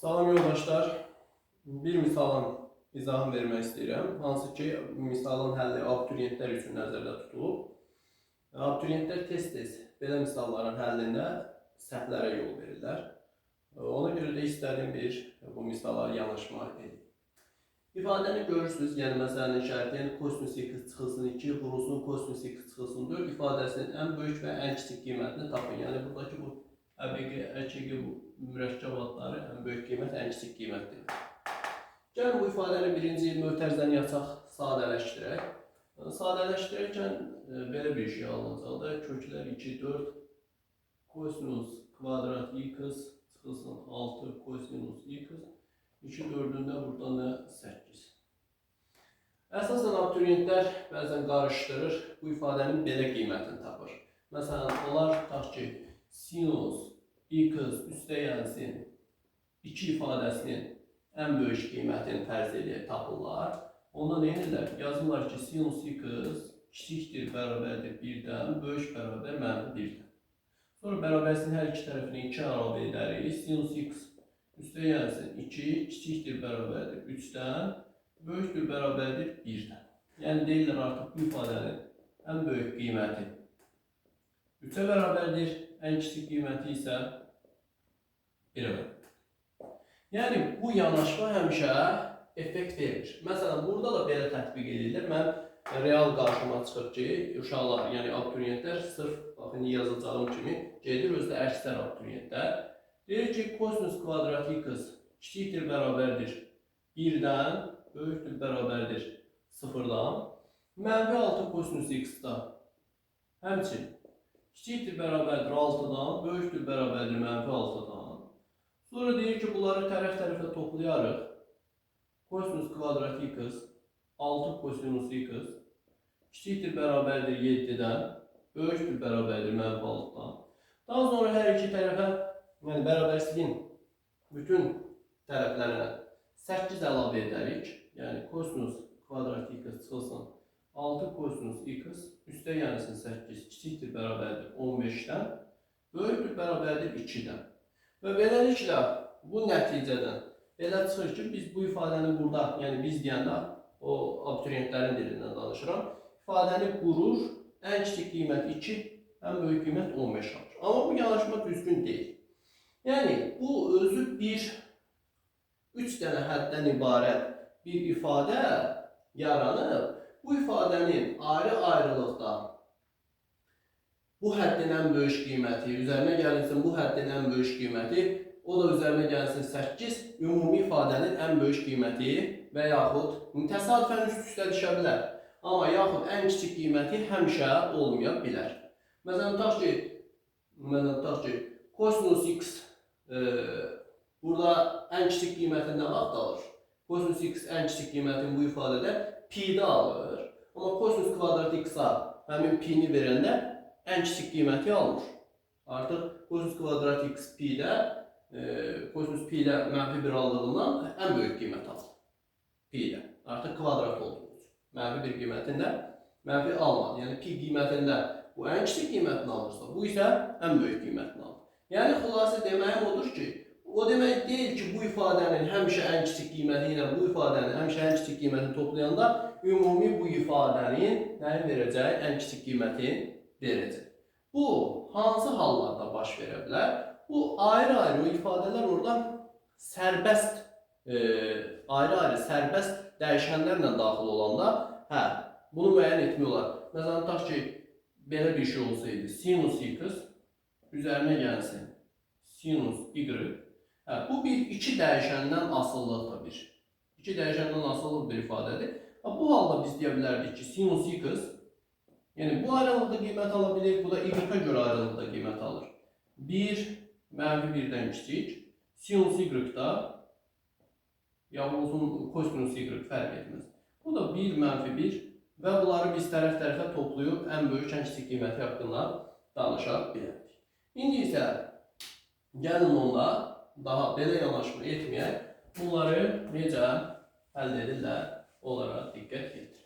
Salam yoldaşlar. Bir misalın izahını vermək istəyirəm. Hansı ki, misalın həlli abituriyentlər üçün nəzərdə tutulub. Abituriyentlər tez-tez belə misalların həllində səhvlərə yol verirlər. Ona görə də istədim bu misala yanaşma edin. İfadəni görürsünüz, yəni məsələnin şərti, yəni kosinus x çıxılsın 2, vurulsun kosinus x çıxılsın 4 ifadəsinin ən böyük və ən kiçik qiymətini tapın. Yəni buradakı bu ƏBQ, ƏÇQ mürəkkəb adları ən böyük qiymət, ən kiçik qiymətdir. Gəlin bu ifadəni birinci mötərizəni yazaq, sadələşdirək. Sadələşdirərkən belə bir şey alınacaqdır. Köklər 2, 4, kosinus kvadrat x çıxılsın 6, kosinus x. 2 4-ündə burada nə? 8. Əsasən abituriyentlər bəzən qarışdırır, bu ifadənin belə qiymətini tapır. Məsələn, onlar tutaq ki, sinus x üstəyənsin 2 ifadəsinin ən böyük qiymətini fərz edib tapırlar. Onda nə edirlər? Yazırlar ki, sinus x kiçikdir, bərabərdir 1-dən, böyük bərabər mənfi 1-dən. Sonra bərabərsinin hər iki tərəfini 2 əlavə edərik. Sinus x üstəyənsin 2, kiçikdir, bərabərdir 3-dən, böyükdür, bərabərdir 1-dən. Yəni deyirlər artıq bu ifadənin ən böyük qiyməti 3-ə bərabərdir, ən kiçik qiyməti isə 1-ə bərabərdir. Yəni bu yanaşma həmişə effekt verir. Məsələn, burada da belə tətbiq edilir. Mən real qarşıma çıxır ki, uşaqlar, yəni abituriyentlər sırf baxın yazacağım kimi gedir, özü də əksər abituriyentlər. Deyir ki, kosinus kvadrat x kiçikdir, bərabərdir 1-dən, böyükdür, bərabərdir 0-dan. Mənfi 6 kosinus x-da həmçin kiçikdir, bərabərdir 6-dan, böyükdür, bərabərdir mənfi 6-dan. Sonra deyir ki, bunları tərəf-tərəfə toplayarıq. Kosinus kvadrat x 6 kosinus x kiçikdir, bərabərdir 7-dən, böyükdür, bərabərdir mənfi 6-dan. Daha sonra hər iki tərəfə yəni bərabərsizliyin bütün tərəflərinə 8 əlavə edərik. Yəni kosinus kvadrat x çıxılsın 6 kosinus x üstəyənsin 8 kiçikdir, bərabərdir 15-dən, böyükdür, bərabərdir 2-dən. Və beləliklə bu nəticədən belə çıxır ki, biz bu ifadəni burada, yəni biz deyəndə o abituriyentlərin dilindən danışıram, ifadəni qurur, ən kiçik qiymət 2, ən böyük qiymət 15 alır. Amma bu yanaşma düzgün deyil. Yəni, bu özü 3 dənə həddən ibarət bir ifadə yaranıb, bu ifadənin ayrı-ayrılıqda bu həddin ən böyük qiyməti, üzərinə gəlinsin bu həddin ən böyük qiyməti, o da üzərinə gəlsin 8, ümumi ifadənin ən böyük qiyməti və yaxud təsadüfən üst-üstə düşə bilər. Amma yaxud ən kiçik qiyməti həmişə olmaya bilər. Məsələn, tutaq ki, kosinus x burada ən kiçik qiymətini nə vaxt alır? Kosinus x ən kiçik qiymətini bu ifadədə pi-də alır. Amma kosinus kvadrat x-a həmin pi-ni verəndə ən kiçik qiyməti alır. Artıq kosinus kvadrat x pi-də, kosinus pi-də mənfi 1 aldığından ən böyük qiymət alır. Pi-də. Artıq kvadrat olduğu üçün. Mənfi 1 qiymətində mənfi almadı. Yəni pi qiymətində bu ən kiçik qiymətini alırsa, bu isə ən böyük qiymətini alır. Yəni xülasə deməyim odur ki, o demək deyil ki, bu ifadənin həmişə ən kiçik qiyməti ilə bu ifadənin həmişə ən kiçik qiymətini toplayanda ümumi bu ifadənin nəyi verəcək? Ən kiçik qiymətini verəcək. Bu hansı hallarda baş verə bilər? Bu ayrı-ayrı o ifadələr oradan sərbəst, ayrı-ayrı sərbəst dəyişənlərlə daxil olanda, bunu müəyyən etmək olar. Məsələn, tutaq ki, belə bir şey olsaydı, sinus x üzərinə gəlsin sinus y. Bu iki dəyişəndən asılılıqdır bir. İki dəyişəndən asılılıq bir ifadədir. Bu halda biz deyə bilərdik ki, sinus x, yəni bu ayrılıqda qiymət ala bilir, bu da y-ə görə ayrılıqda qiymət alır. 1 mənfi 1-dən kiçik, sinus y-da, yalnız kosinus y fərq etməz. Bu da 1 mənfi 1 və bunları biz tərəf-tərəfə toplayıb ən böyük, ən kiçik qiyməti haqqında danışa bilərik. İndi isə gəlin onda daha belə yanaşma etməyək, bunları necə həll edirlər, onlara diqqət yetirək.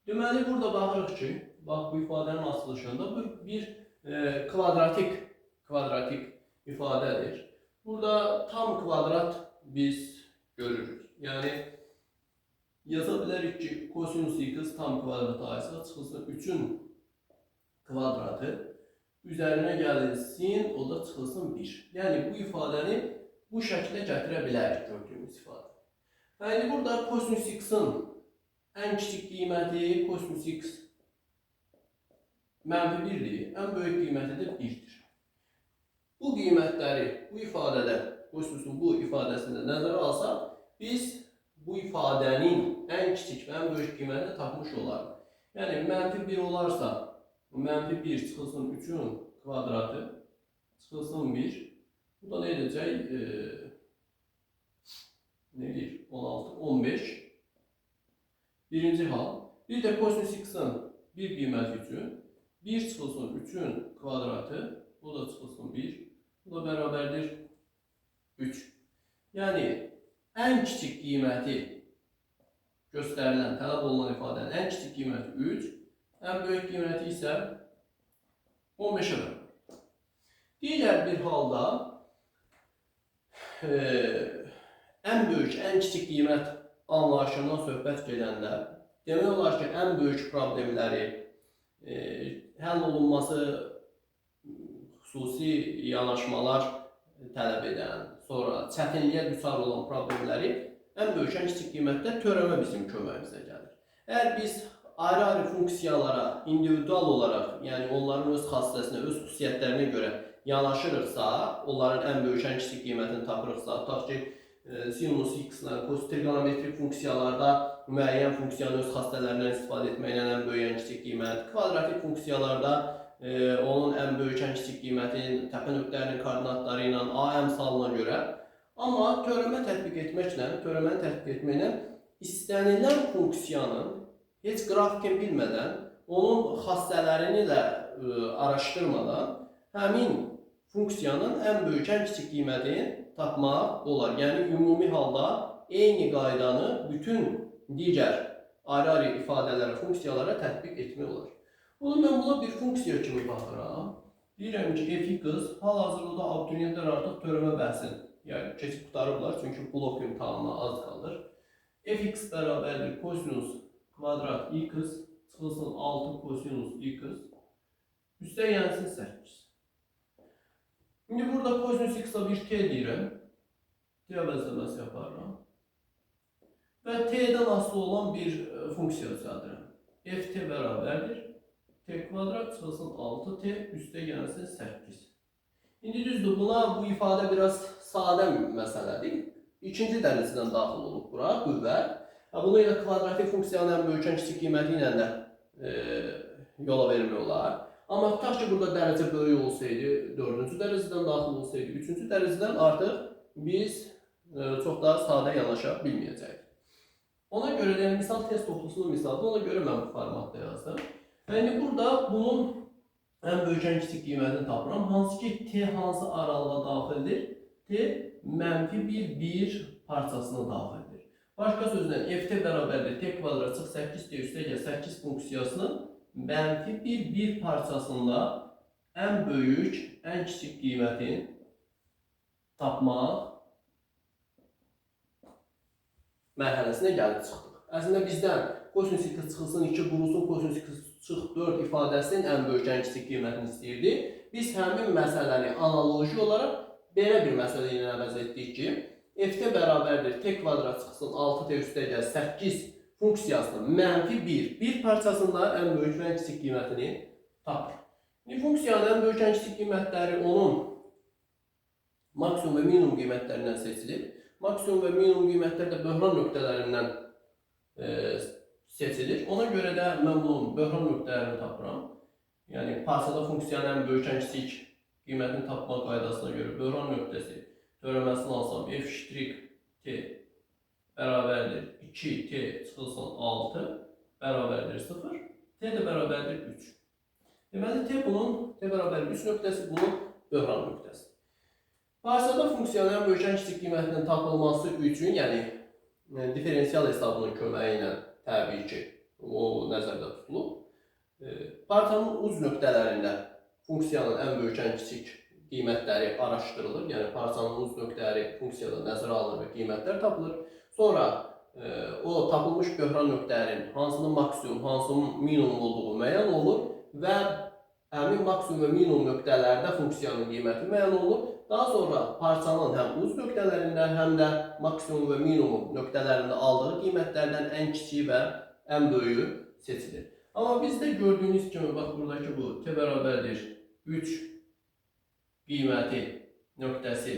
Deməli, burada baxırıq ki, bax bu ifadənin açılışında bir kvadratik ifadədir. Burada tam kvadrat biz görürük. Yəni yaza bilərik ki, kosinus x tam kvadrata aitsə çıxılsın 3-ün kvadratı üzərinə gəlilsin, o da çıxılsın 1. Yəni bu ifadəni bu şəklə gətirə bilərik gördüyümüz ifadə. Yəni burada kosinus x-in ən kiçik qiyməti kosinus x -1'dir, ən böyük qiyməti də 1'dir. Bu qiymətləri bu ifadədə, kosinusun bu ifadəsində nəzərə alsaq, biz bu ifadənin ən kiçik və ən böyük qiymətini tapmış olarıq. Yəni -1 olarsa, -1 çıxılsın 3'ün kvadratı, çıxılsın 1. Bu da nə edəcək? Nə edir? 16, 15. Birinci hal. Bir də kosinus x-in bir qiyməti üçün 1 çıxılsın 3'ün kvadratı, bu da çıxılsın 1. Bu da bərabərdir 3. Yəni ən kiçik qiyməti göstərilən, tələb olunan ifadənin ən kiçik qiyməti 3, ən böyük qiyməti isə 15-ə bərabər. Digər bir halda ən böyük, ən kiçik qiymət anlayışından söhbət gedəndə demək olar ki, ən böyük problemləri həll olunması xüsusi yanaşmalar tələb edən, sonra çətinliyə düçar olan problemləri ən böyük, ən kiçik qiymətdə törəmə bizim köməyimizə gəlir. Əgər biz ayrı-ayrı funksiyalara individual olaraq, yəni onların öz xassəsinə, öz xüsusiyyətlərinə görə yanaşırıqsa, onların ən böyük, ən kiçik qiymətini tapırıqsa, tutaq ki, sinus x-la trigonometrik funksiyalarda müəyyən funksiyanın öz xassələrindən istifadə etməklə ən böyük, ən kiçik qiymət, kvadratik funksiyalarda onun ən böyük, ən kiçik qiymətin təpə nöqtələrinin koordinatları ilə a əmsalına görə. Amma teoremə tətbiq etməklə istənilən funksiyanın heç qrafikin bilmədən, onun xassələrini də araşdırmadan həmin funksiyanın ən böyük, ən kiçik qiymətini tapmaq olar. Yəni ümumi halda eyni qaydanı bütün digər ayrı-ayrı ifadələrə, funksiyalara tətbiq etmək olar. Bunu mən buna bir funksiya kimi baxıram. Deyirəm ki, f(x) hal-hazırda abituriyentlər artıq teoremə bəhsini keçib qutarıblar, çünki blok imtahanına az qalır. f(x) bərabərdir kosinus kvadrat x çıxılsın 6 kosinus x üstə gəlsin 8. İndi burada kosinus x-a bir t deyirəm. T əvəzləməsi yaparım. Və t'dən asılı olan bir funksiya düzəldirəm. ft bərabərdir t kvadrat çıxılsın 6t üstə gəlsin 8. İndi düzdür, buna bu ifadə biraz sadə məsələdir. İkinci dərəcədən daxil olub bura, qüvvət. Bunu ilə kvadratik funksiyanın ən böyük, ən kiçik qiyməti ilə də yola vermək olar. Amma tutaq ki, burada dərəcə böyük olsaydı, 4-cü dərəcədən daxil olsaydı, 3-cü dərəcədən artıq biz çox daha sadə yanaşa bilməyəcəyik. Ona görə də misal test toplusunun misaldır, ona görə mən bu formatda yazdım. Yəni burada bunun ən böyük, ən kiçik qiymətini tapıram. Hansı ki, t hansı aralığa daxildir? T -1 parçasına daxildir. Başqa sözlə, ft bərabərdir t kvadrat çıx 8t üstə gəl 8 funksiyasının -1 parçasında ən böyük, ən kiçik qiymətini tapmaq mərhələsinə gəlib çıxdıq. Əslində bizdən kosinus x çıxılsın 2 vurulsun kosinus x çıx 4 ifadəsinin ən böyük, ən kiçik qiymətini istəyirdi. Biz həmin məsələni analoji olaraq belə bir məsələ ilə əvəz etdik ki, ft bərabərdir t kvadrat çıxsın 6t üstə gəl 8 funksiyasının -1 parçasında ən böyük və ən kiçik qiymətini tapır. İndi funksiyanın ən böyük, ən kiçik qiymətləri onun maksimum və minimum qiymətlərindən seçilir. Maksimum və minimum qiymətlər də böhran nöqtələrindən seçilir. Ona görə də mən bunun böhran nöqtələrini tapıram. Yəni parçada funksiyanın ən böyük, ən kiçik qiymətini tapmaq qaydasına görə böhran nöqtəsi törəməsini alsam f'(t) bərabərdir 2t çıxılsın 6 bərabərdir 0, t də bərabərdir 3. Deməli t bərabərdir 3 nöqtəsi bunun böhran nöqtəsi. Parçada funksiyanın ən böyük, ən kiçik qiymətinin tapılması üçün, yəni diferensial hesabının köməyi ilə təbii ki, o nəzərdə tutulub. Parçanın uc nöqtələrində funksiyanın ən böyük, ən kiçik qiymətləri araşdırılır. Yəni parçanın uc nöqtələri funksiyada nəzərə alınır və qiymətlər tapılır. Sonra o tapılmış böhran nöqtələrin hansının maksimum, hansının minimum olduğu müəyyən olunur və həmin maksimum və minimum nöqtələrdə funksiyanın qiyməti müəyyən olunur. Daha sonra parçanın həm uc nöqtələrində, həm də maksimum və minimum nöqtələrində aldığı qiymətlərdən ən kiçiyi və ən böyüyü seçilir. Amma bizdə gördüyünüz kimi, bax buradakı bu t bərabərdir 3 qiyməti nöqtəsi,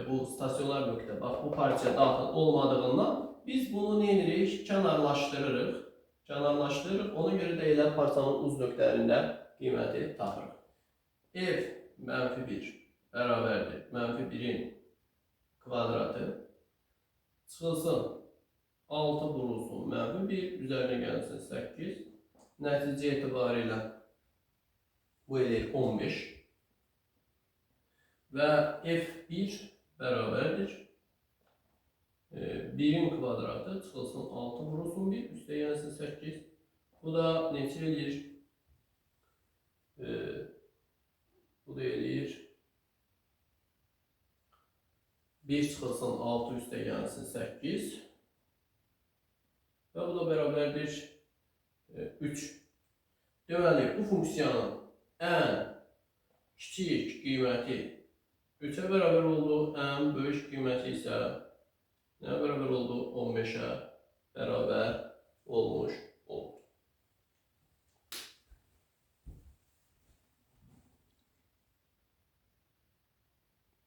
bu stasionar nöqtə, bax bu parçaya daxil olmadığından biz bunu nə edirik? Kənarlaşdırırıq. Ona görə də elə parçanın uc nöqtələrində qiyməti tapırıq. F -1 bərabərdir -1-in kvadratı çıxılsın 6 vurulsun -1, üzərinə gəlsin 8. Nəticə etibarilə bu eləyir 15. Və F1 bərabərdir 1-in kvadratı çıxılsın 6 vurulsun 1, üstə gəlsin 8. Bu da neçə eləyir? Bu da eləyir 1 çıxılsın 6, üstə gəlsin 8. Və bu da bərabərdir 3. Deməli, bu funksiyanın ən kiçik qiyməti 3-ə bərabər oldu, ən böyük qiyməti isə nə bərabər oldu? 15-ə bərabər olmuş.